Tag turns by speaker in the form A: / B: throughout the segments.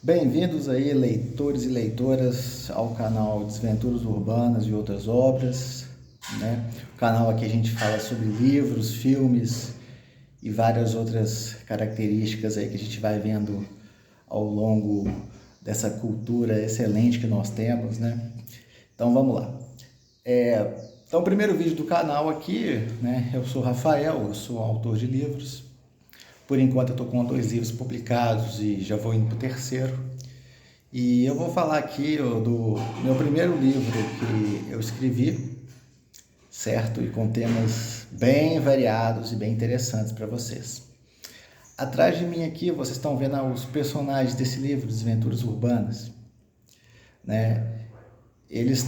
A: Bem-vindos aí, leitores e leitoras, ao canal Desventuras Urbanas e Outras Obras, né? O canal aqui a gente fala sobre livros, filmes e várias outras características aí que a gente vai vendo ao longo dessa cultura excelente que nós temos, né? Então vamos lá. Então, o primeiro vídeo do canal aqui, né? Eu sou Rafael, eu sou autor de livros. Por enquanto eu estou com 2 livros publicados e já vou indo para o terceiro. E eu vou falar aqui do meu primeiro livro que eu escrevi, certo? E com temas bem variados e bem interessantes para vocês. Atrás de mim aqui vocês estão vendo os personagens desse livro, Desventuras Urbanas, né? Eles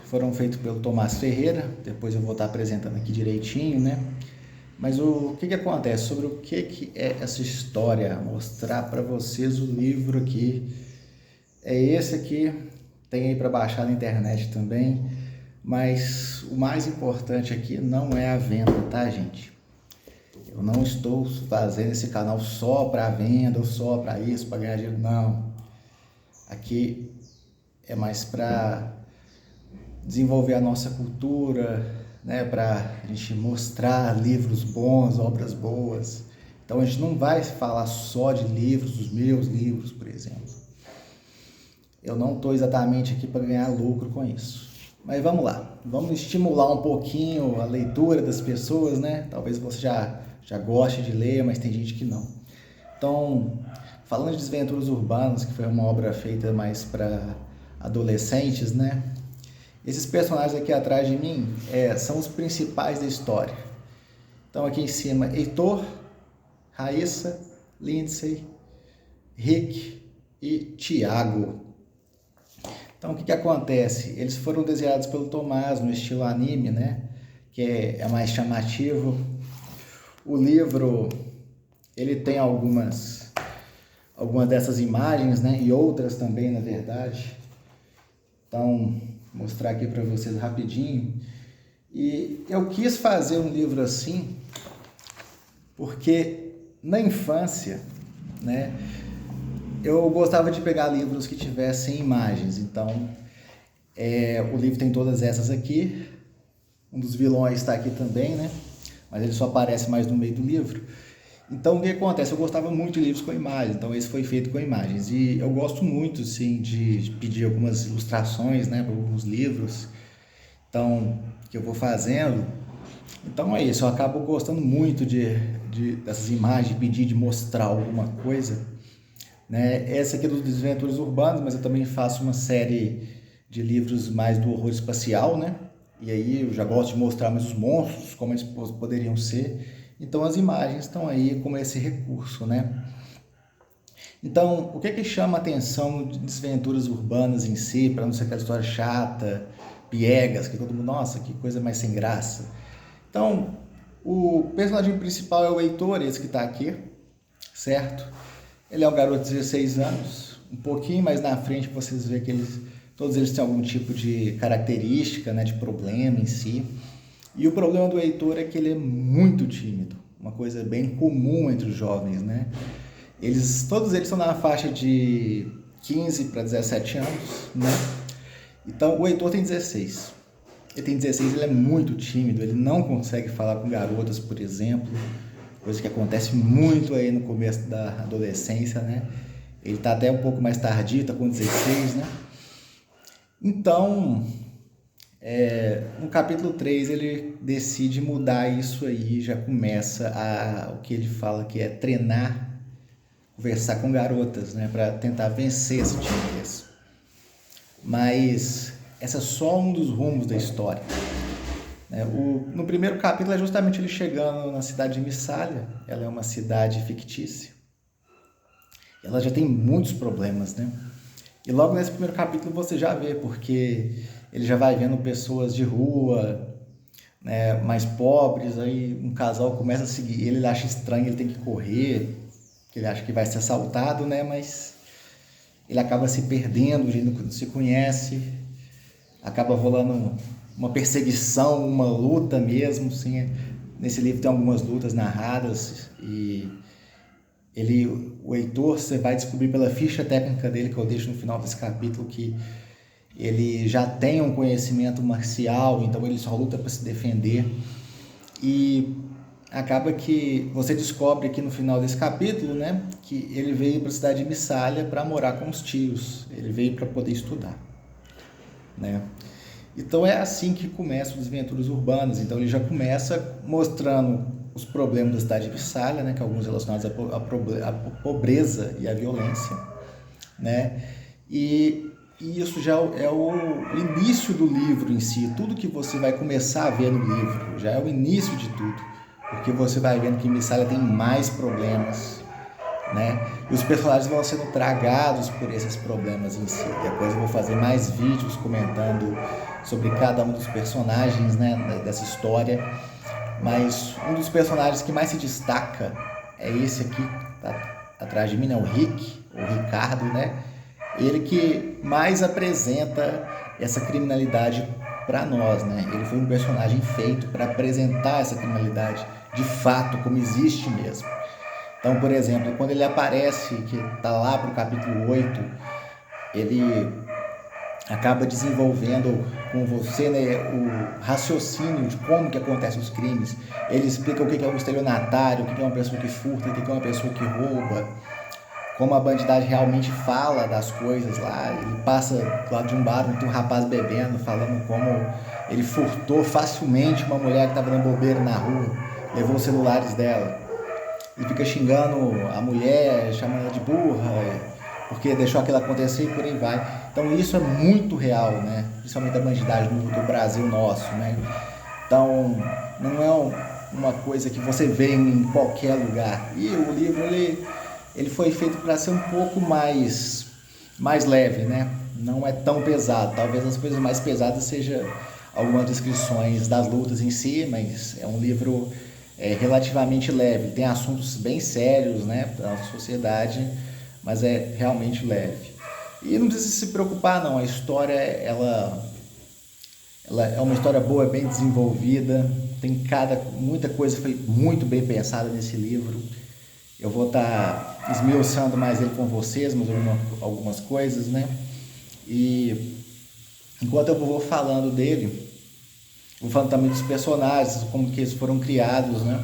A: foram feitos pelo Tomás Ferreira, depois eu vou estar apresentando aqui direitinho, né? Mas o que acontece? Sobre o que é essa história? Mostrar para vocês o livro aqui. É esse aqui, tem aí para baixar na internet também, mas o mais importante aqui não é a venda, tá, gente? Eu não estou fazendo esse canal só para venda ou só para isso, para ganhar dinheiro, não. Aqui é mais para desenvolver a nossa cultura, né, para a gente mostrar livros bons, obras boas. Então a gente não vai falar só de livros, dos meus livros, por exemplo. Eu não estou exatamente aqui para ganhar lucro com isso. Mas vamos lá, vamos estimular um pouquinho a leitura das pessoas, né? Talvez você já goste de ler, mas tem gente que não. Então, falando de Desventuras Urbanas, que foi uma obra feita mais para adolescentes, né? Esses personagens aqui atrás de mim são os principais da história. Então aqui em cima, Heitor, Raíssa, Lindsay, Rick e Tiago. Então o que acontece? Eles foram desenhados pelo Tomás no estilo anime, né? Que é mais chamativo. O livro, ele tem algumas dessas imagens, né? E outras também, na verdade. Então, vou mostrar aqui para vocês rapidinho. E eu quis fazer um livro assim, porque na infância, né? Eu gostava de pegar livros que tivessem imagens, então o livro tem todas essas aqui. Um dos vilões está aqui também, né? Mas ele só aparece mais no meio do livro. Então o que acontece? Eu gostava muito de livros com imagens, então esse foi feito com imagens. E eu gosto muito, sim, de pedir algumas ilustrações, né, para alguns livros. Então, que eu vou fazendo. Então é isso, eu acabo gostando muito dessas imagens, de pedir, de mostrar alguma coisa, né? Essa aqui é dos Desventuras Urbanas, mas eu também faço uma série de livros mais do horror espacial, né? E aí eu já gosto de mostrar mais os monstros, como eles poderiam ser. Então as imagens estão aí como esse recurso, né? Então, o que chama a atenção de Desventuras Urbanas em si, para não ser aquela história chata, piegas, que todo mundo, nossa, que coisa mais sem graça. Então, o personagem principal é o Heitor, esse que está aqui, certo? Ele é um garoto de 16 anos, um pouquinho mais na frente vocês veem que todos eles têm algum tipo de característica, né, de problema em si. E o problema do Heitor é que ele é muito tímido, uma coisa bem comum entre os jovens, né? Todos eles estão na faixa de 15 para 17 anos, né? Então o Heitor tem 16. Ele tem 16, ele é muito tímido, ele não consegue falar com garotas, por exemplo, coisa que acontece muito aí no começo da adolescência, né? Ele tá até um pouco mais tardio, tá com 16, né? Então, no capítulo 3 ele decide mudar isso aí, já começa o que ele fala que é treinar, conversar com garotas, né? Para tentar vencer essa timidez. Mas esse é só um dos rumos da história. No primeiro capítulo é justamente ele chegando na cidade de Missália. Ela é uma cidade fictícia. Ela já tem muitos problemas, né? E logo nesse primeiro capítulo você já vê, porque ele já vai vendo pessoas de rua, né, mais pobres, aí um casal começa a seguir ele acha estranho, ele tem que correr, que ele acha que vai ser assaltado, né? Mas ele acaba se perdendo, a gente não se conhece, acaba rolando uma perseguição, uma luta mesmo, sim. Nesse livro tem algumas lutas narradas e o Heitor, você vai descobrir pela ficha técnica dele, que eu deixo no final desse capítulo, que ele já tem um conhecimento marcial, então ele só luta para se defender. E acaba que você descobre aqui no final desse capítulo, né, que ele veio para a cidade de Missália para morar com os tios. Ele veio para poder estudar, né? Então é assim que começam as Desventuras Urbanas. Então ele já começa mostrando os problemas da cidade de Missália, né, que alguns relacionados à pobreza e à violência, né? E isso já é o início do livro em si. Tudo que você vai começar a ver no livro já é o início de tudo, porque você vai vendo que Missália tem mais problemas, né? E os personagens vão sendo tragados por esses problemas em si. Depois eu vou fazer mais vídeos comentando sobre cada um dos personagens, né, dessa história. Mas um dos personagens que mais se destaca é esse aqui, tá atrás de mim, né? O Ricardo, né? Ele que mais apresenta essa criminalidade para nós, né? Ele foi um personagem feito para apresentar essa criminalidade de fato, como existe mesmo. Então, por exemplo, quando ele aparece, que está lá para o capítulo 8, ele acaba desenvolvendo com você, né, o raciocínio de como que acontecem os crimes. Ele explica o que é um estelionatário, o que é uma pessoa que furta, o que é uma pessoa que rouba, como a bandidagem realmente fala das coisas lá. Ele passa do lado de um bar, tem um rapaz bebendo, falando como ele furtou facilmente uma mulher que estava dando bobeira na rua, levou os celulares dela. Ele fica xingando a mulher, chamando ela de burra, porque deixou aquilo acontecer e por aí vai. Então isso é muito real, né? Principalmente a bandidagem do Brasil nosso, né? Então não é uma coisa que você vê em qualquer lugar. E o livro ele foi feito para ser um pouco mais leve, né? Não é tão pesado. Talvez as coisas mais pesadas sejam algumas descrições das lutas em si, mas é um livro relativamente leve. Tem assuntos bem sérios, né, para a nossa sociedade, mas é realmente leve. E não precisa se preocupar, não. A história ela é uma história boa, bem desenvolvida. Tem muita coisa foi muito bem pensada nesse livro. Eu vou estar esmiuçando mais ele com vocês, mas algumas coisas, né? E enquanto eu vou falando dele, vou falando também dos personagens, como que eles foram criados, né?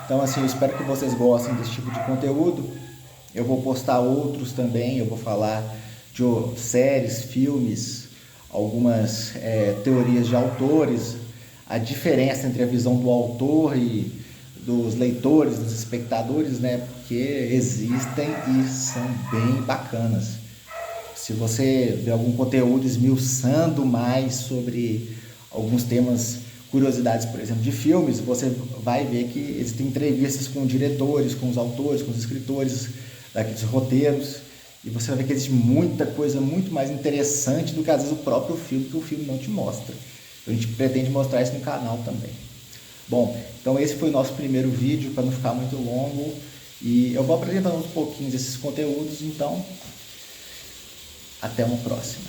A: Então, assim, eu espero que vocês gostem desse tipo de conteúdo. Eu vou postar outros também, eu vou falar de séries, filmes, algumas teorias de autores, a diferença entre a visão do autor e dos leitores, dos espectadores, né? Porque existem e são bem bacanas. Se você vê algum conteúdo esmiuçando mais sobre alguns temas, curiosidades, por exemplo, de filmes, você vai ver que existem entrevistas com diretores, com os autores, com os escritores daqueles roteiros, e você vai ver que existe muita coisa muito mais interessante do que às vezes o próprio filme, que o filme não te mostra. A gente pretende mostrar isso no canal também. Bom, então esse foi o nosso primeiro vídeo, para não ficar muito longo, e eu vou apresentando uns pouquinhos desses conteúdos, então até uma próxima.